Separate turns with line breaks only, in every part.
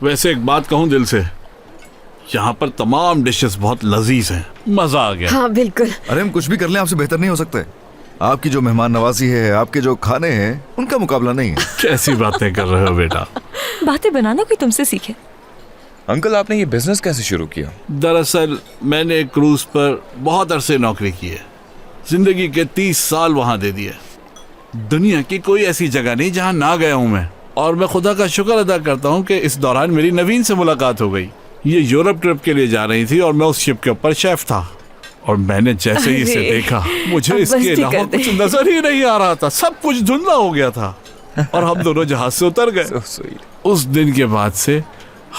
वैसे एक बात कहूँ दिल से, यहाँ पर तमाम डिशेस बहुत लजीज हैं, मजा आ गया।
हाँ बिल्कुल।
अरे हम कुछ भी कर लें आपसे बेहतर नहीं हो सकते। आपकी जो मेहमान नवाजी है, आपके जो खाने हैं, उनका मुकाबला नहीं है।
कैसी बातें कर रहे हो बेटा?
बातें बनाना कोई तुमसे सीखे।
अंकल आपने ये बिजनेस कैसे शुरू किया?
दरअसल मैंने एक क्रूज पर बहुत अरसे नौकरी की है, जिंदगी के 30 साल वहाँ दे दिए। दुनिया की कोई ऐसी जगह नहीं जहाँ ना गया हूँ मैं, और मैं खुदा का शुक्र अदा करता हूँ कि इस दौरान मेरी नवीन से मुलाकात हो गई। ये यूरोप ट्रिप के लिए जा रही थी और मैं उस शिप के ऊपर शेफ था, और मैंने जैसे ही इसे देखा मुझे इसके अलावा कुछ नजर ही नहीं आ रहा था, सब कुछ धुंधला हो गया था, और हम दोनों जहाज से उतर गए। उस दिन के बाद से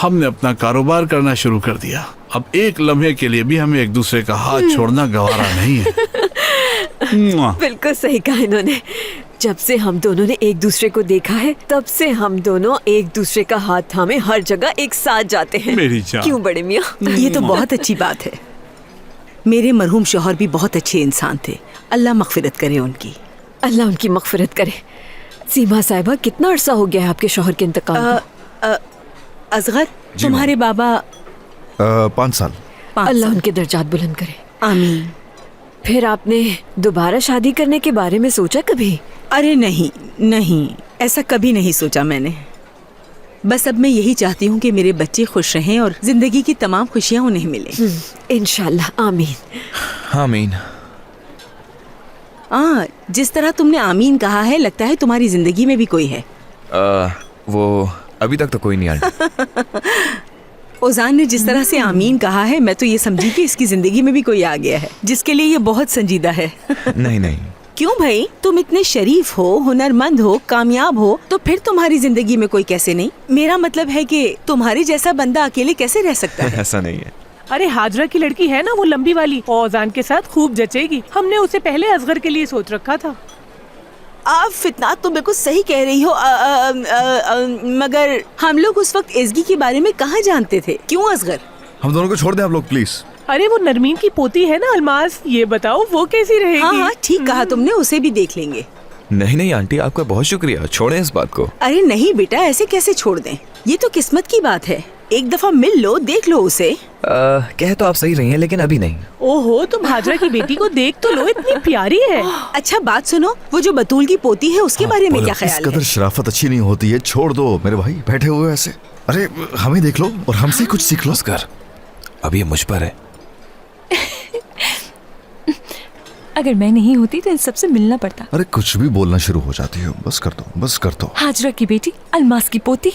हमने अपना कारोबार करना शुरू कर दिया। अब एक लम्हे के लिए भी हमें एक दूसरे का हाथ छोड़ना गवारा नहीं है।
बिल्कुल सही कहा इन्होंने। जब से हम दोनों ने एक दूसरे को देखा है, तब से हम दोनों एक दूसरे का हाथ थामे हर जगह एक साथ जाते हैं।
मेरी जान।
क्यों बड़े मियाँ?
ये तो बहुत अच्छी बात है। मेरे मरहूम शौहर भी बहुत अच्छे इंसान थे, अल्लाह मग़फ़िरत करे उनकी।
अल्लाह उनकी मग़फ़िरत करे। सीमा साहिबा, कितना अरसा हो गया है आपके शौहर के इंतकाल को?
असगर, तुम्हारे बाबा
5 साल।
अल्लाह उनके दर्जात बुलंद करे।
आमीन।
फिर आपने दोबारा शादी करने के बारे में सोचा कभी?
अरे नहीं नहीं, ऐसा कभी नहीं सोचा मैंने। बस अब मैं यही चाहती हूँ कि मेरे बच्चे खुश रहें और जिंदगी की तमाम खुशियाँ उन्हें मिलें।
इंशाल्लाह, आमीन।
आमीन।
जिस तरह तुमने आमीन कहा है, लगता है तुम्हारी जिंदगी में भी कोई है।
वो अभी तक तो कोई नहीं आया।
ओजान ने जिस तरह से आमीन कहा है, मैं तो ये समझी कि इसकी जिंदगी में भी कोई आ गया है जिसके लिए ये बहुत संजीदा है।
नहीं नहीं।
क्यों भाई, तुम इतने शरीफ हो, हुनरमंद हो, कामयाब हो, तो फिर तुम्हारी जिंदगी में कोई कैसे नहीं? मेरा मतलब है कि तुम्हारे जैसा बंदा अकेले कैसे रह सकता है?
ऐसा नहीं है।
अरे हाजरा की लड़की है ना, वो लंबी वाली, ओजान के साथ खूब जचेगी। हमने उसे पहले असगर के लिए सोच रखा था।
आप फितना, तुम बिल्कुल सही कह रही हो। मगर हम लोग उस वक्त एज़गी के बारे में कहाँ जानते थे? क्यों असगर?
हम दोनों को छोड़ दें आप लोग प्लीज।
अरे वो नरमीन की पोती है ना अल्मास, ये बताओ वो कैसी रहेगी?
हाँ हाँ, ठीक कहा तुमने, उसे भी देख लेंगे।
नहीं नहीं आंटी, आपका बहुत शुक्रिया, छोड़ें इस बात को।
अरे नहीं बेटा, ऐसे कैसे छोड़ दें? ये तो किस्मत की बात है। एक दफा मिल लो, देख लो उसे।
कह तो आप सही रही हैं, लेकिन अभी नहीं।
ओहो, तुम हाजरा की बेटी को देख तो लो, इतनी प्यारी है।
अच्छा बात सुनो, वो जो बतूल की पोती है उसके बारे में क्या ख्याल
इस कदर
है?
शराफत अच्छी नहीं होती है, छोड़ दो मेरे भाई, बैठे हुए ऐसे। अरे हमें देख लो और हमसे कुछ सीख लो।
कर, अब ये मुझ पर है।
अगर मैं नहीं होती तो इन सबसे मिलना पड़ता।
अरे कुछ भी बोलना शुरू हो जाती हो, बस कर दो, बस कर दो।
हाजरा की बेटी, अलमास की पोती,